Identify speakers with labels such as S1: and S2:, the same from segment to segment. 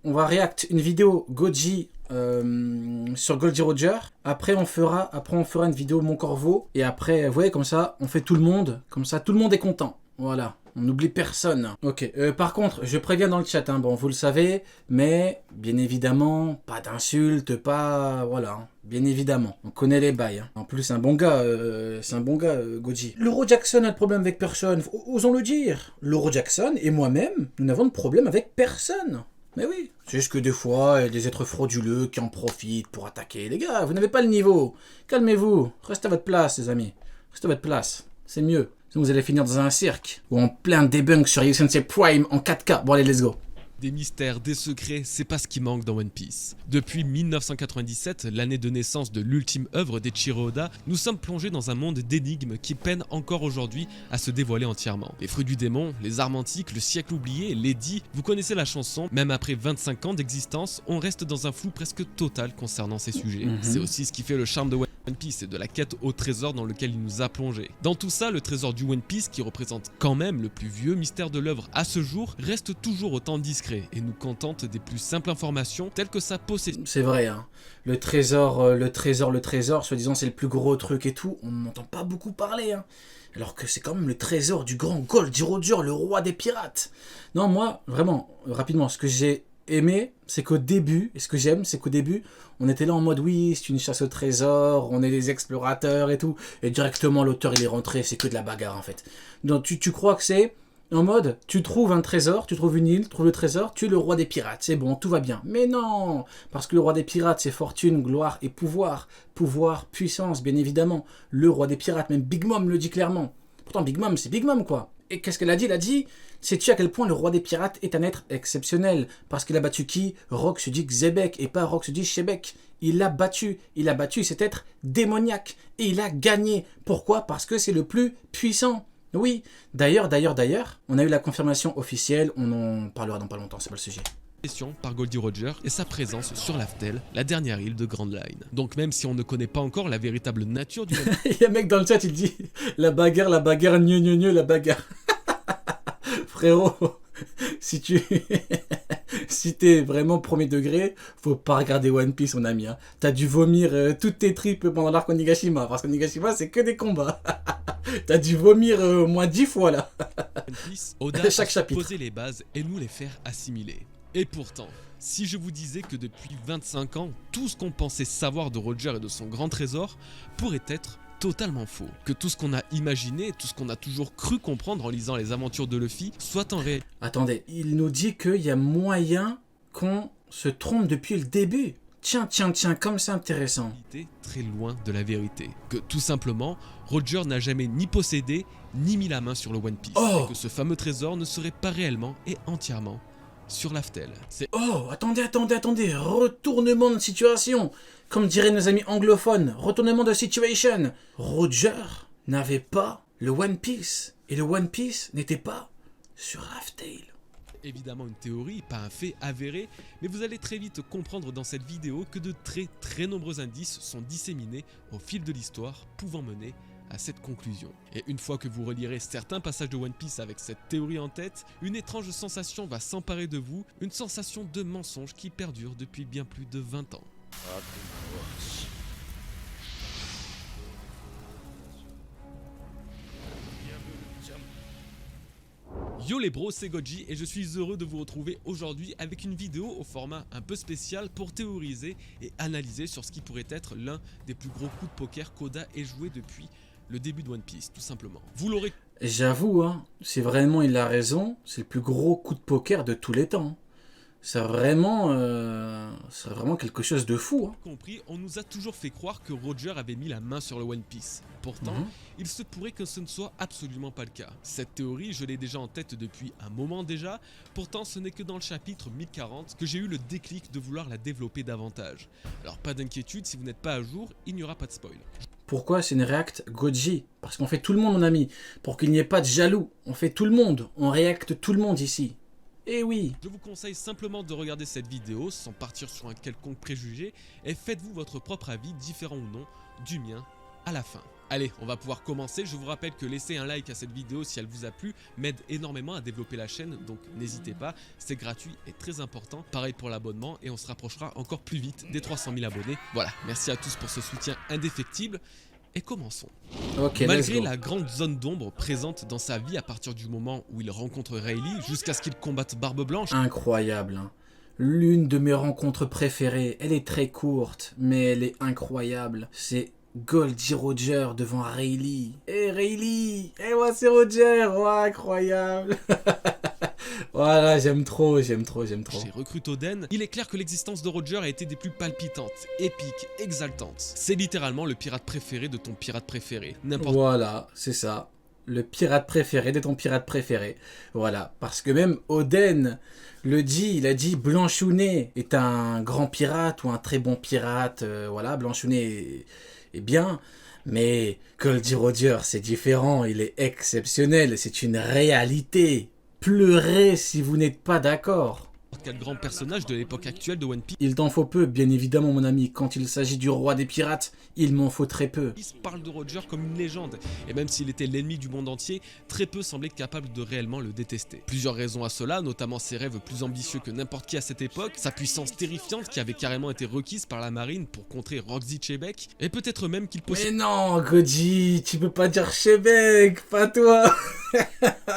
S1: on va react une vidéo Goji sur Goldie Roger. Après on fera une vidéo Mon Corvo. Et après, vous voyez, comme ça, on fait tout le monde. Comme ça, tout le monde est content. Voilà. On n'oublie personne. Ok, par contre, je préviens dans le chat, hein, bon, vous le savez, mais bien évidemment, pas d'insultes, pas... Voilà, hein, bien évidemment. On connaît les bails. Hein. En plus, c'est un bon gars, Goji. L'Euro Jackson a de problème avec personne, osons le dire. L'Euro Jackson et moi-même, nous n'avons de problème avec personne. Mais oui, c'est juste que des fois, il y a des êtres frauduleux qui en profitent pour attaquer. Les gars, vous n'avez pas le niveau. Calmez-vous, restez à votre place, les amis. Restez à votre place, c'est mieux. Sinon vous allez finir dans un cirque ou en plein debunk sur SNC Prime en 4K. Bon allez, let's go.
S2: Des mystères, des secrets, c'est pas ce qui manque dans One Piece. Depuis 1997, l'année de naissance de l'ultime œuvre d'Eiichiro Oda, nous sommes plongés dans un monde d'énigmes qui peine encore aujourd'hui à se dévoiler entièrement. Les fruits du démon, les armes antiques, le siècle oublié, Lady, vous connaissez la chanson, même après 25 ans d'existence, on reste dans un flou presque total concernant ces sujets. C'est aussi ce qui fait le charme de One Piece et de la quête au trésor dans lequel il nous a plongé. Dans tout ça, le trésor du One Piece, qui représente quand même le plus vieux mystère de l'œuvre à ce jour, reste toujours autant discret et nous contente des plus simples informations telles que sa possession.
S1: C'est vrai, hein. Le trésor, soi-disant c'est le plus gros truc et tout, on n'entend pas beaucoup parler, hein. Alors que c'est quand même le trésor du grand Goldie Roger, le roi des pirates. Non, moi, vraiment, rapidement, ce que j'ai aimé, c'est qu'au début, et ce que j'aime, c'est qu'au début, on était là en mode oui, c'est une chasse au trésor, on est des explorateurs et tout, et directement l'auteur il est rentré, c'est que de la bagarre en fait. Donc tu crois que c'est en mode, tu trouves un trésor, tu trouves une île, tu trouves le trésor, tu es le roi des pirates, c'est bon, tout va bien. Mais non, parce que le roi des pirates c'est fortune, gloire et pouvoir. Pouvoir, puissance, bien évidemment. Le roi des pirates, même Big Mom le dit clairement. Pourtant Big Mom c'est Big Mom quoi. Et qu'est-ce qu'elle a dit? Elle a dit, sais-tu à quel point le roi des pirates est un être exceptionnel? Parce qu'il a battu qui? Rock se dit Xebec et pas Rock se dit Shebek. Il a battu cet être démoniaque. Et il a gagné. Pourquoi? Parce que c'est le plus puissant. Oui. D'ailleurs, on a eu la confirmation officielle. On en parlera dans pas longtemps, c'est pas le sujet.
S2: Par Goldie Roger et sa présence sur Laftel, la dernière île de Grand Line. Donc même si on ne connaît pas encore la véritable nature du...
S1: Il y a un mec dans le chat, il dit la bagarre, la bagarre. Frérot, si t'es vraiment premier degré, faut pas regarder One Piece, mon ami. Hein. T'as dû vomir toutes tes tripes pendant l'arc Onigashima, parce qu'Onigashima, c'est que des combats. T'as dû vomir au moins 10 fois, là.
S2: One Piece, Oda
S1: chaque
S2: a
S1: chapitre.
S2: posé les bases et nous les faire assimiler. Et pourtant, si je vous disais que depuis 25 ans, tout ce qu'on pensait savoir de Roger et de son grand trésor pourrait être totalement faux. Que tout ce qu'on a imaginé, tout ce qu'on a toujours cru comprendre en lisant les aventures de Luffy, soit en réalité...
S1: Attendez, il nous dit qu'il y a moyen qu'on se trompe depuis le début. Tiens, comme c'est intéressant.
S2: Très loin de la vérité. Que tout simplement, Roger n'a jamais ni possédé, ni mis la main sur le One Piece. Et que ce fameux trésor ne serait pas réellement et entièrement sur Laftel.
S1: Oh, attendez, retournement de situation. Comme diraient nos amis anglophones, retournement de situation. Roger n'avait pas le One Piece. Et le One Piece n'était pas sur Laftel.
S2: Évidemment une théorie, pas un fait avéré, mais vous allez très vite comprendre dans cette vidéo que de très nombreux indices sont disséminés au fil de l'histoire, pouvant mener à cette conclusion. Et une fois que vous relirez certains passages de One Piece avec cette théorie en tête, une étrange sensation va s'emparer de vous, une sensation de mensonge qui perdure depuis bien plus de 20 ans. Yo les bros, c'est Goji et je suis heureux de vous retrouver aujourd'hui avec une vidéo au format un peu spécial pour théoriser et analyser sur ce qui pourrait être l'un des plus gros coups de poker qu'Oda ait joué depuis le début de One Piece, tout simplement. Vous l'aurez...
S1: J'avoue, hein, c'est vraiment, il a raison, c'est le plus gros coup de poker de tous les temps. C'est vraiment quelque chose de fou. Hein.
S2: Compris, on nous a toujours fait croire que Roger avait mis la main sur le One Piece. Pourtant, il se pourrait que ce ne soit absolument pas le cas. Cette théorie, je l'ai déjà en tête depuis un moment déjà. Pourtant, ce n'est que dans le chapitre 1040 que j'ai eu le déclic de vouloir la développer davantage. Alors pas d'inquiétude, si vous n'êtes pas à jour, il n'y aura pas de spoil.
S1: Pourquoi c'est une react Goji? Parce qu'on fait tout le monde, mon ami. Pour qu'il n'y ait pas de jaloux. On fait tout le monde. On reacte tout le monde ici. Eh oui.
S2: Je vous conseille simplement de regarder cette vidéo sans partir sur un quelconque préjugé et faites-vous votre propre avis, différent ou non, du mien à la fin. Allez, on va pouvoir commencer. Je vous rappelle que laisser un like à cette vidéo si elle vous a plu m'aide énormément à développer la chaîne, donc n'hésitez pas, c'est gratuit et très important. Pareil pour l'abonnement et on se rapprochera encore plus vite des 300 000 abonnés. Voilà, merci à tous pour ce soutien indéfectible. Et commençons. Malgré la grande zone d'ombre présente dans sa vie à partir du moment où il rencontre Rayleigh jusqu'à ce qu'il combatte Barbe Blanche.
S1: Incroyable, hein. L'une de mes rencontres préférées. Elle est très courte, mais elle est incroyable. C'est Goldie Roger devant Rayleigh. Eh Rayleigh, eh moi c'est Roger, oh, incroyable. Voilà, j'aime trop.
S2: Chez Recrute Oden, il est clair que l'existence de Roger a été des plus palpitantes, épiques, exaltantes. C'est littéralement le pirate préféré de ton pirate préféré.
S1: Voilà, c'est ça. Le pirate préféré de ton pirate préféré. Voilà, parce que même Oden le dit, il a dit Blanchounet est un grand pirate ou un très bon pirate. Voilà, Blanchounet est bien, mais Goldie Roger, c'est différent, il est exceptionnel, c'est une réalité. Pleurez si vous n'êtes pas d'accord.
S2: Quel grand personnage de l'époque actuelle de One Piece.
S1: Il t'en faut peu, bien évidemment mon ami. Quand il s'agit du roi des pirates, il m'en faut très peu.
S2: Il parle de Roger comme une légende, et même s'il était l'ennemi du monde entier, très peu semblaient capables de réellement le détester. Plusieurs raisons à cela, notamment ses rêves plus ambitieux que n'importe qui à cette époque, sa puissance terrifiante qui avait carrément été requise par la marine pour contrer Roxy Chebek, et peut-être même qu'il possédait...
S1: Mais non, Goji, tu peux pas dire Chebek, pas toi.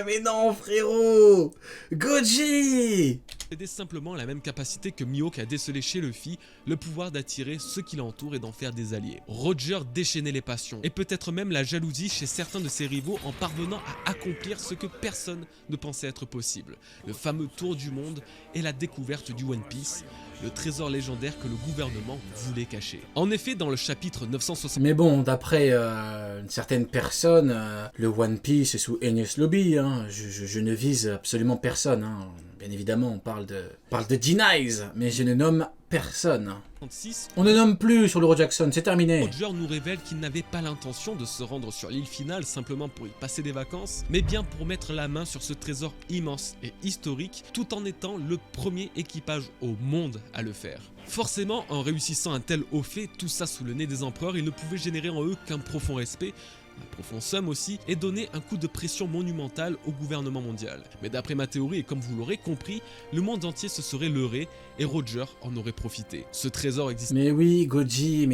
S1: Mais non, frérot, Goji.
S2: C'était simplement la même capacité que Mihawk a décelé chez Luffy, le pouvoir d'attirer ceux qui l'entourent et d'en faire des alliés. Roger déchaînait les passions, et peut-être même la jalousie chez certains de ses rivaux en parvenant à accomplir ce que personne ne pensait être possible. Le fameux tour du monde et la découverte du One Piece, le trésor légendaire que le gouvernement voulait cacher. En effet, dans le chapitre 960...
S1: Mais bon, d'après une certaine personne, le One Piece est sous Enies Lobby, hein. Je ne vise absolument personne, hein. Bien évidemment, on parle de D-Nice, mais je ne nomme personne. On ne nomme plus sur l'Euro Jackson, c'est terminé.
S2: Roger nous révèle qu'il n'avait pas l'intention de se rendre sur l'île finale simplement pour y passer des vacances, mais bien pour mettre la main sur ce trésor immense et historique, tout en étant le premier équipage au monde à le faire. Forcément, en réussissant un tel haut fait, tout ça sous le nez des empereurs, il ne pouvait générer en eux qu'un profond respect, un profond somme aussi, et donner un coup de pression monumental au gouvernement mondial. Mais d'après ma théorie, et comme vous l'aurez compris, le monde entier se serait leurré, et Roger en aurait profité. Ce trésor existe...
S1: Mais oui, Goji,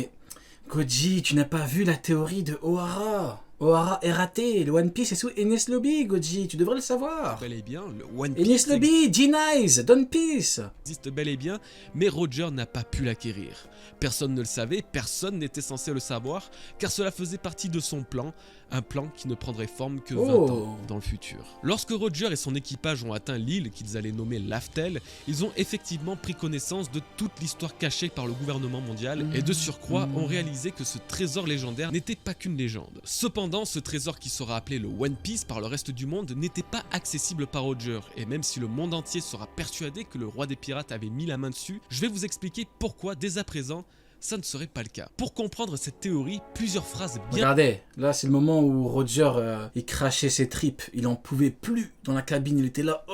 S1: tu n'as pas vu la théorie de Ohara. Ohara est raté, le One Piece est sous Enies Lobby, Goji, tu devrais le savoir.
S2: Bel et bien, le One Piece
S1: Enies Lobby, D-Nice, One Piece
S2: existe bel et bien, mais Roger n'a pas pu l'acquérir. Personne ne le savait, personne n'était censé le savoir, car cela faisait partie de son plan, un plan qui ne prendrait forme que 20 ans dans le futur. Lorsque Roger et son équipage ont atteint l'île qu'ils allaient nommer Laftel, ils ont effectivement pris connaissance de toute l'histoire cachée par le gouvernement mondial, et de surcroît ont réalisé que ce trésor légendaire n'était pas qu'une légende. Cependant, ce trésor qui sera appelé le One Piece par le reste du monde n'était pas accessible par Roger, et même si le monde entier sera persuadé que le roi des pirates avait mis la main dessus, je vais vous expliquer pourquoi dès à présent ça ne serait pas le cas. Pour comprendre cette théorie, plusieurs phrases bien...
S1: Regardez, là c'est le moment où Roger il crachait ses tripes, il en pouvait plus dans la cabine, il était là,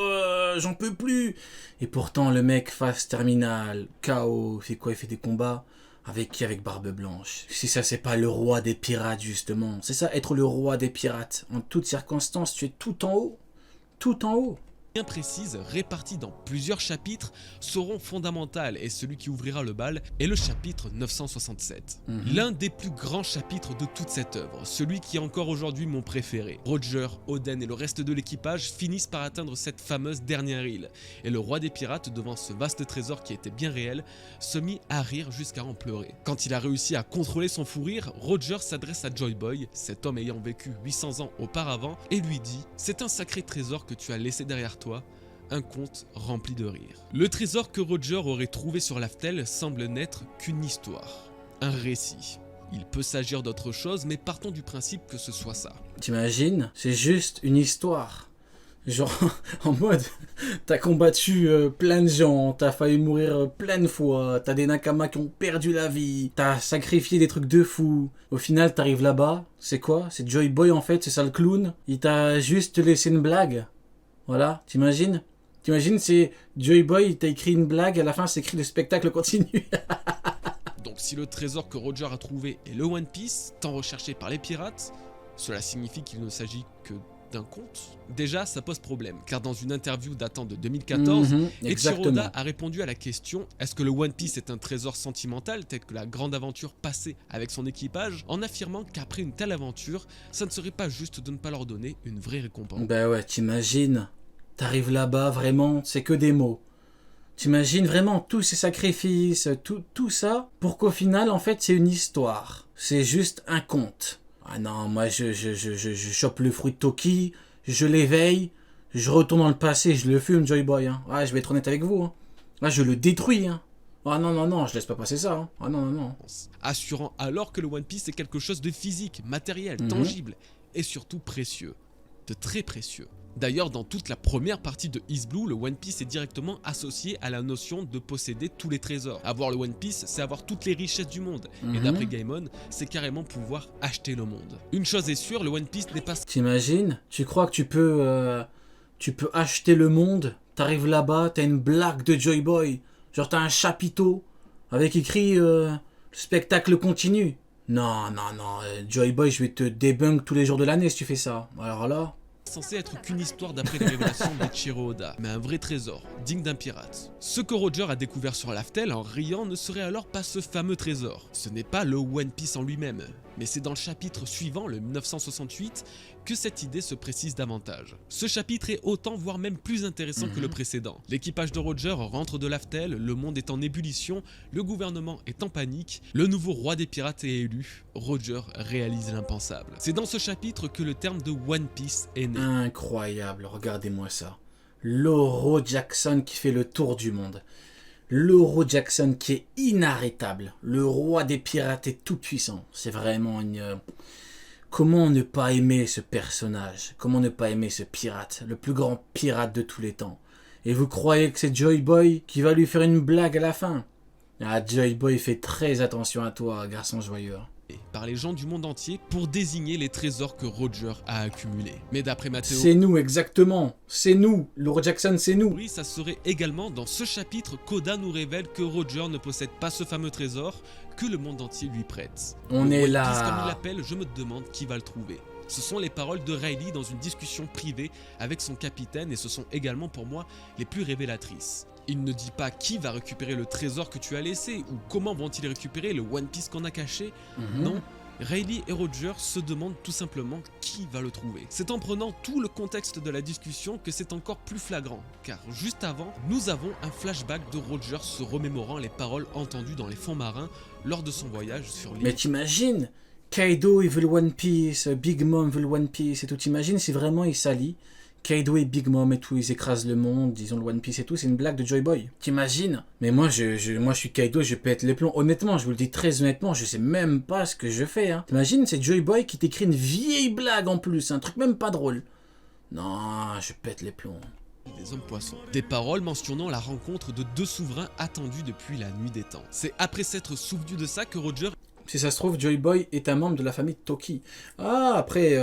S1: j'en peux plus. Et pourtant le mec phase terminale, KO, il fait quoi? Il fait des combats. Avec qui? Avec Barbe Blanche. Si ça c'est pas le roi des pirates justement, c'est ça être le roi des pirates. En toutes circonstances, tu es tout en haut. Tout en haut.
S2: Bien précises, réparties dans plusieurs chapitres, seront fondamentales et celui qui ouvrira le bal est le chapitre 967. L'un des plus grands chapitres de toute cette œuvre, celui qui est encore aujourd'hui mon préféré. Roger, Oden et le reste de l'équipage finissent par atteindre cette fameuse dernière île, et le roi des pirates, devant ce vaste trésor qui était bien réel, se mit à rire jusqu'à en pleurer. Quand il a réussi à contrôler son fou rire, Roger s'adresse à Joy Boy, cet homme ayant vécu 800 ans auparavant, et lui dit « C'est un sacré trésor que tu as laissé derrière toi, un conte rempli de rire. » Le trésor que Roger aurait trouvé sur Laftel semble n'être qu'une histoire, un récit. Il peut s'agir d'autre chose, mais partons du principe que ce soit ça.
S1: T'imagines? C'est juste une histoire. Genre, en mode, t'as combattu plein de gens, t'as failli mourir plein de fois, t'as des nakamas qui ont perdu la vie, t'as sacrifié des trucs de fou. Au final, t'arrives là-bas, c'est quoi? C'est Joy Boy en fait, c'est ça le clown. Il t'a juste laissé une blague. Voilà, t'imagines? T'imagines, c'est Joy Boy, il t'a écrit une blague, à la fin c'est écrit le spectacle continue.
S2: Donc Si le trésor que Roger a trouvé est le One Piece, tant recherché par les pirates, cela signifie qu'il ne s'agit que d'un conte. Déjà, ça pose problème, car dans une interview datant de 2014, Eiichiro Oda a répondu à la question « Est-ce que le One Piece est un trésor sentimental tel que la grande aventure passée avec son équipage ?» en affirmant qu'après une telle aventure, ça ne serait pas juste de ne pas leur donner une vraie récompense.
S1: Bah ouais, t'imagines, t'arrives là-bas, vraiment, c'est que des mots. T'imagines vraiment tous ces sacrifices, tout ça, pour qu'au final, en fait, c'est une histoire. C'est juste un conte. Ah non, moi, je chope le fruit de Toki, je l'éveille, je retourne dans le passé, je le fume, Joy Boy. Hein. Ah, je vais être honnête avec vous. Hein. Ah, je le détruis. Hein. Ah non, je laisse pas passer ça. Hein. Ah non.
S2: Assurant alors que le One Piece est quelque chose de physique, matériel, tangible, et surtout précieux. De très précieux. D'ailleurs, dans toute la première partie de East Blue, le One Piece est directement associé à la notion de posséder tous les trésors. Avoir le One Piece, c'est avoir toutes les richesses du monde. Et d'après Gaimon, c'est carrément pouvoir acheter le monde. Une chose est sûre, le One Piece n'est pas...
S1: T'imagines? Tu crois que tu peux acheter le monde? T'arrives là-bas, t'as une blague de Joy Boy. Genre t'as un chapiteau avec écrit spectacle continue. Non, Joy Boy, je vais te débunk tous les jours de l'année si tu fais ça. Alors là...
S2: censé être qu'une histoire d'après les révélations d'Eiichiro Oda, mais un vrai trésor, digne d'un pirate. Ce que Roger a découvert sur Laftel en riant ne serait alors pas ce fameux trésor. Ce n'est pas le One Piece en lui-même, mais c'est dans le chapitre suivant, le 968, que cette idée se précise davantage. Ce chapitre est autant voire même plus intéressant que le précédent. L'équipage de Roger rentre de Laftel, le monde est en ébullition, le gouvernement est en panique, le nouveau roi des pirates est élu, Roger réalise l'impensable. C'est dans ce chapitre que le terme de One Piece est né.
S1: Incroyable, regardez-moi ça. L'Oro Jackson qui fait le tour du monde. L'Oro Jackson qui est inarrêtable. Le roi des pirates est tout puissant. C'est vraiment une... Comment ne pas aimer ce personnage? Comment ne pas aimer ce pirate? Le plus grand pirate de tous les temps. Et vous croyez que c'est Joy Boy qui va lui faire une blague à la fin? Ah, Joy Boy, fais très attention à toi, garçon joyeux.
S2: Par les gens du monde entier pour désigner les trésors que Roger a accumulés. Mais d'après Mathéo...
S1: C'est nous, exactement. C'est nous. L'Oro Jackson, c'est nous.
S2: Oui, ça serait également dans ce chapitre qu'Oda nous révèle que Roger ne possède pas ce fameux trésor que le monde entier lui prête.
S1: On est
S2: One
S1: là.
S2: Piece, comme il l'appelle, je me demande qui va le trouver. Ce sont les paroles de Riley dans une discussion privée avec son capitaine et ce sont également pour moi les plus révélatrices. Il ne dit pas qui va récupérer le trésor que tu as laissé ou comment vont-ils récupérer le One Piece qu'on a caché. Non, Riley et Roger se demandent tout simplement qui va le trouver. C'est en prenant tout le contexte de la discussion que c'est encore plus flagrant, car juste avant, nous avons un flashback de Roger se remémorant les paroles entendues dans les fonds marins lors de son voyage sur l'île.
S1: Mais t'imagines, Kaido il veut le One Piece, Big Mom veut le One Piece et tout. T'imagines si vraiment il s'allient, Kaido et Big Mom et tout, ils écrasent le monde, ils ont le One Piece et tout, c'est une blague de Joy Boy. T'imagines? Mais moi je suis Kaido, je pète les plombs. Honnêtement, je vous le dis très honnêtement, je sais même pas ce que je fais. Hein. T'imagines, c'est Joy Boy qui t'écrit une vieille blague en plus, un truc même pas drôle. Non, je pète les plombs.
S2: Des hommes poissons. Des paroles mentionnant la rencontre de deux souverains attendus depuis la nuit des temps. C'est après s'être souvenu de ça que Roger...
S1: Si ça se trouve, Joy Boy est un membre de la famille Toki. Ah, après,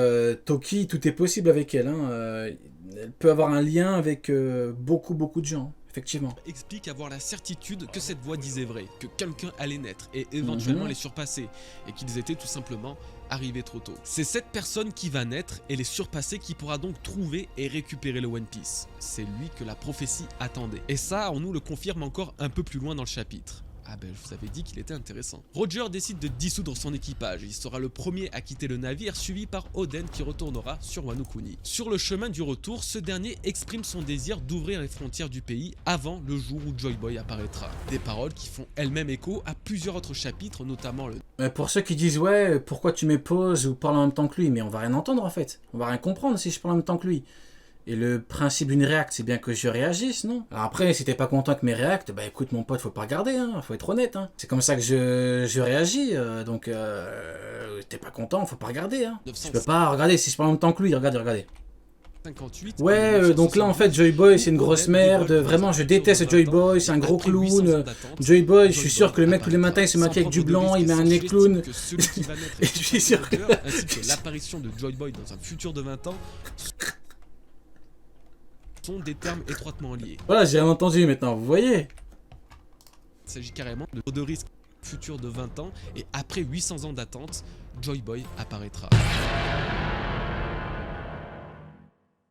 S1: Toki, tout est possible avec elle. Hein. Elle peut avoir un lien avec beaucoup de gens, effectivement.
S2: Explique avoir la certitude que cette voix disait vrai, que quelqu'un allait naître et éventuellement les surpasser, et qu'ils étaient tout simplement arrivés trop tôt. C'est cette personne qui va naître et les surpasser qui pourra donc trouver et récupérer le One Piece. C'est lui que la prophétie attendait. Et ça, on nous le confirme encore un peu plus loin dans le chapitre. Ah ben je vous avais dit qu'il était intéressant. Roger décide de dissoudre son équipage, il sera le premier à quitter le navire suivi par Oden qui retournera sur Wano Kuni. Sur le chemin du retour, ce dernier exprime son désir d'ouvrir les frontières du pays avant le jour où Joy Boy apparaîtra. Des paroles qui font elles-mêmes écho à plusieurs autres chapitres, notamment le...
S1: Pour ceux qui disent ouais, pourquoi tu mets pause ou parles en même temps que lui, mais on va rien entendre en fait. On va rien comprendre si je parle en même temps que lui. Et le principe d'une réacte, c'est bien que je réagisse, non? Alors après, si t'es pas content que mes réactes, bah écoute mon pote, faut pas regarder, hein, faut être honnête, hein. C'est comme ça que je réagis, donc t'es pas content, faut pas regarder, hein. Je peux pas regarder, si je parle en même temps que lui, regardez.
S2: 58,
S1: ouais, donc là en fait Joy Boy c'est une grosse merde, vraiment je déteste Joy Boy, c'est un gros clown. Joy Boy, je suis sûr que le mec tous les matins il se maquille avec du blanc, il met un nez clown. Et je suis sûr que...
S2: ainsi que l'apparition de Joy Boy dans un futur de 20 ans sont des termes étroitement liés.
S1: Voilà, j'ai rien entendu maintenant, vous voyez?
S2: Il s'agit carrément de risque. futur de 20 ans et après 800 ans d'attente, Joy Boy apparaîtra.